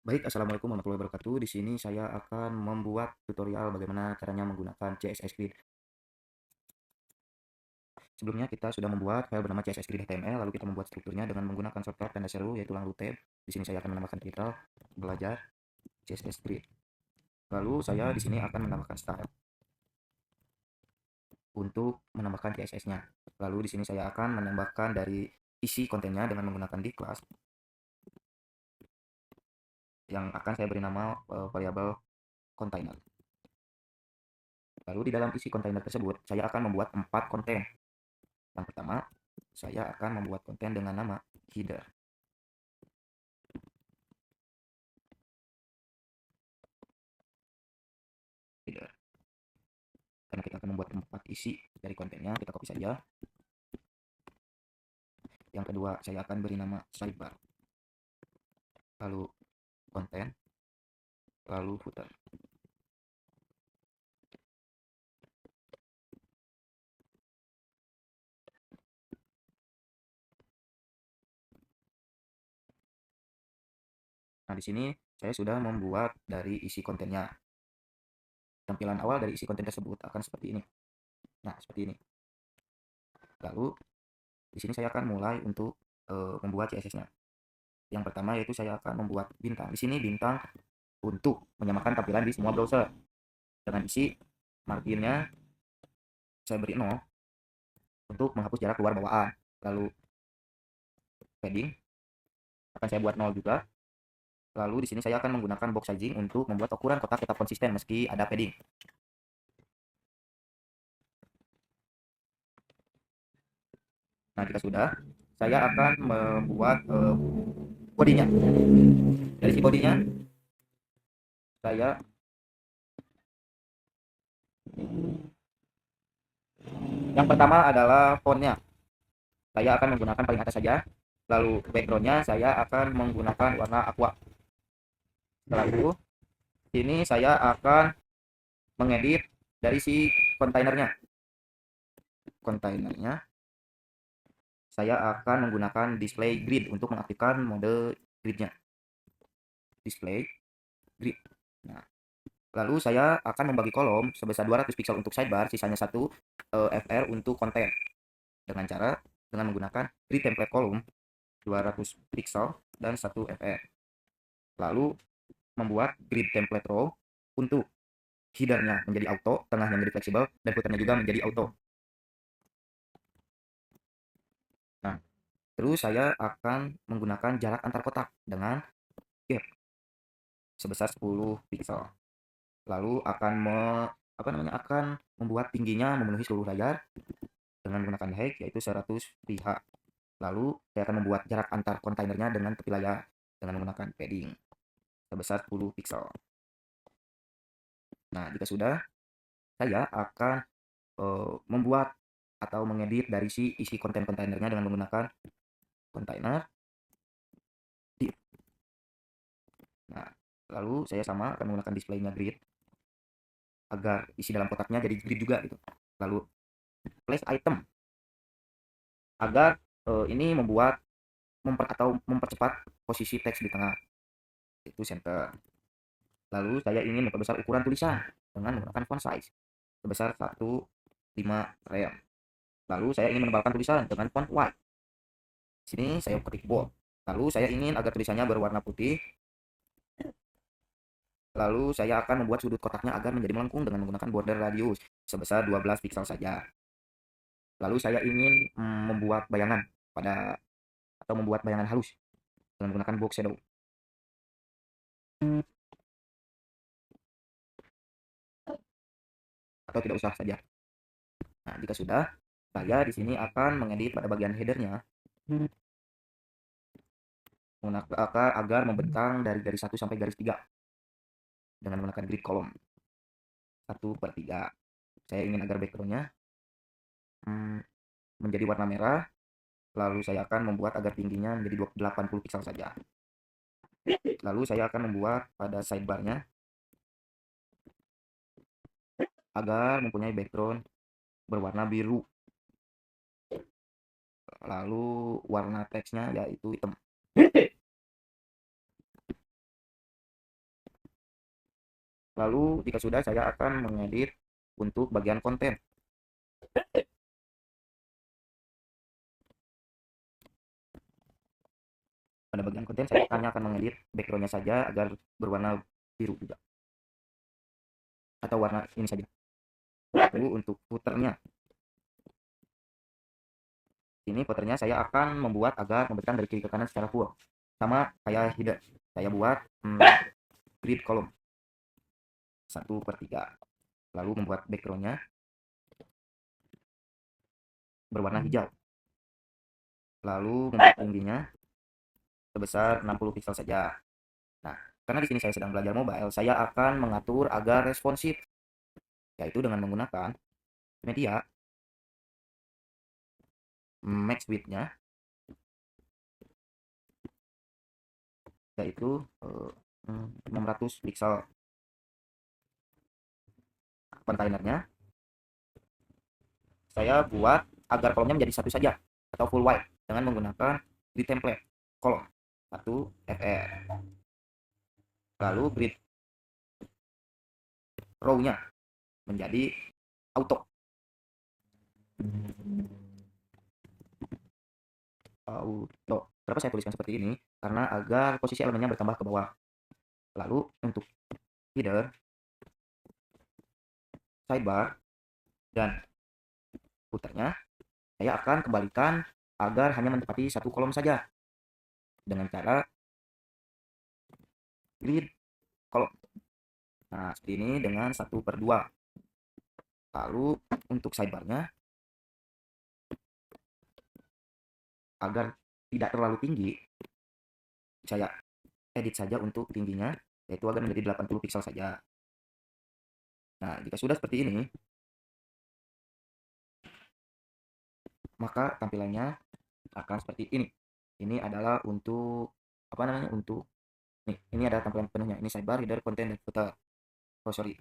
Baik, assalamualaikum warahmatullahi wabarakatuh. Di sini saya akan membuat tutorial bagaimana caranya menggunakan CSS Grid. Sebelumnya kita sudah membuat file bernama CSS Grid HTML, lalu kita membuat strukturnya dengan menggunakan shortcut tanda seru yaitu lalu tab. Di sini saya akan menambahkan title belajar CSS Grid. Lalu saya di sini akan menambahkan style untuk menambahkan CSS-nya. Lalu di sini saya akan menambahkan dari isi kontennya dengan menggunakan div class yang akan saya beri nama variabel container. Lalu di dalam isi kontainer tersebut saya akan membuat 4 konten. Yang pertama, saya akan membuat konten dengan nama header. Header. Karena kita akan membuat 4 isi dari kontennya, kita copy saja. Yang kedua, saya akan beri nama sidebar. Lalu konten, lalu footer. Nah, di sini saya sudah membuat dari isi kontennya. Tampilan awal dari isi konten tersebut akan seperti ini. Nah, seperti ini. Lalu di sini saya akan mulai untuk membuat CSS-nya. Yang pertama yaitu saya akan membuat bintang. Di sini bintang untuk menyamakan tampilan di semua browser. Dengan isi marginnya saya beri 0 untuk menghapus jarak luar bawaan. Lalu padding akan saya buat 0 juga. Lalu di sini saya akan menggunakan box sizing untuk membuat ukuran kotak tetap konsisten meski ada padding. Nah, jika sudah, saya akan membuat bodinya. Dari si bodinya, saya yang pertama adalah fontnya. Saya akan menggunakan paling atas saja. Lalu backgroundnya saya akan menggunakan warna aqua. Setelah itu, ini saya akan mengedit dari si kontainernya. Kontainernya saya akan menggunakan display grid untuk mengaktifkan mode gridnya. Display grid. Nah, lalu saya akan membagi kolom sebesar 200 pixel untuk sidebar, sisanya 1 FR untuk konten. Dengan menggunakan grid template kolom 200 pixel dan 1 FR. Lalu membuat grid template row untuk headernya menjadi auto, tengahnya menjadi fleksibel, dan footernya juga menjadi auto. Nah, terus saya akan menggunakan jarak antar kotak dengan gap sebesar 10 pixel. Lalu akan membuat tingginya memenuhi seluruh layar dengan menggunakan height yaitu 100 pH. Lalu saya akan membuat jarak antar kontainernya dengan tepi layar dengan menggunakan padding sebesar 10 pixel. Nah, jika sudah, saya akan membuat atau mengedit dari isi konten kontainernya dengan menggunakan kontainer div. Nah, lalu saya sama akan menggunakan displaynya grid agar isi dalam kotaknya jadi grid juga gitu. Lalu place item agar ini mempercepat posisi teks di tengah, itu center. Lalu saya ingin memperbesar ukuran tulisan dengan menggunakan font size sebesar 1,5 rem. Lalu saya ingin menebalkan tulisan dengan font white. Sini saya ketik bold. Lalu saya ingin agar tulisannya berwarna putih. Lalu saya akan membuat sudut kotaknya agar menjadi melengkung dengan menggunakan border radius sebesar 12 pixel saja. Lalu saya ingin membuat bayangan atau membuat bayangan halus dengan menggunakan box shadow. Atau tidak usah saja. Nah, jika sudah, saya di sini akan mengedit pada bagian headernya agar membentang dari garis 1 sampai garis 3 dengan menggunakan grid kolom 1/3. Saya ingin agar backgroundnya menjadi warna merah. Lalu saya akan membuat agar tingginya menjadi 80 pixel saja. Lalu saya akan membuat pada sidebarnya agar mempunyai background berwarna biru. Lalu warna teksnya yaitu hitam. Lalu jika sudah, saya akan mengedit untuk bagian konten. Pada bagian konten saya hanya akan mengedit backgroundnya saja agar berwarna biru juga, atau warna ini saja. Lalu untuk footernya, ini footernya saya akan membuat agar memberikan dari kiri ke kanan secara full, sama kayak header. Saya buat grid column 1/3, lalu membuat backgroundnya berwarna hijau, lalu membuat tingginya sebesar 60 pixel saja. Nah, karena di sini saya sedang belajar mobile, saya akan mengatur agar responsif, yaitu dengan menggunakan media max width-nya, yaitu 600 pixel. Kontainernya saya buat agar kolomnya menjadi satu saja atau full white dengan menggunakan grid template kolom 1 fr. Lalu grid row-nya menjadi auto. Kenapa saya tuliskan seperti ini? Karena agar posisi elemennya bertambah ke bawah. Lalu untuk header, sidebar, dan footernya saya akan kembalikan agar hanya menempati satu kolom saja dengan cara grid kolom. Nah, seperti ini dengan 1/2. Lalu untuk sidebarnya, agar tidak terlalu tinggi, saya edit saja untuk tingginya, yaitu agar menjadi 80 pixel saja. Nah, jika sudah seperti ini, maka tampilannya akan seperti ini. Ini adalah untuk apa namanya? Untuk nih, ini ada tampilan penuhnya. Ini sidebar, header, content, dan footer. Oh, sorry.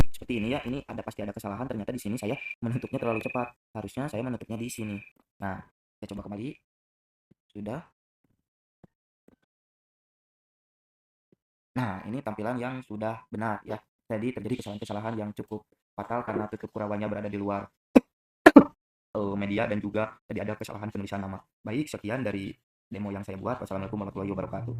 Seperti ini ya. Ini pasti ada kesalahan. Ternyata di sini saya menutupnya terlalu cepat. Harusnya saya menutupnya di sini. Nah, saya coba kembali. Sudah. Nah, ini tampilan yang sudah benar ya. Jadi terjadi kesalahan-kesalahan yang cukup fatal karena tutup kurawannya berada di luar media, dan juga tadi ada kesalahan penulisan nama. Baik, sekian dari demo yang saya buat. Wassalamualaikum warahmatullahi wabarakatuh.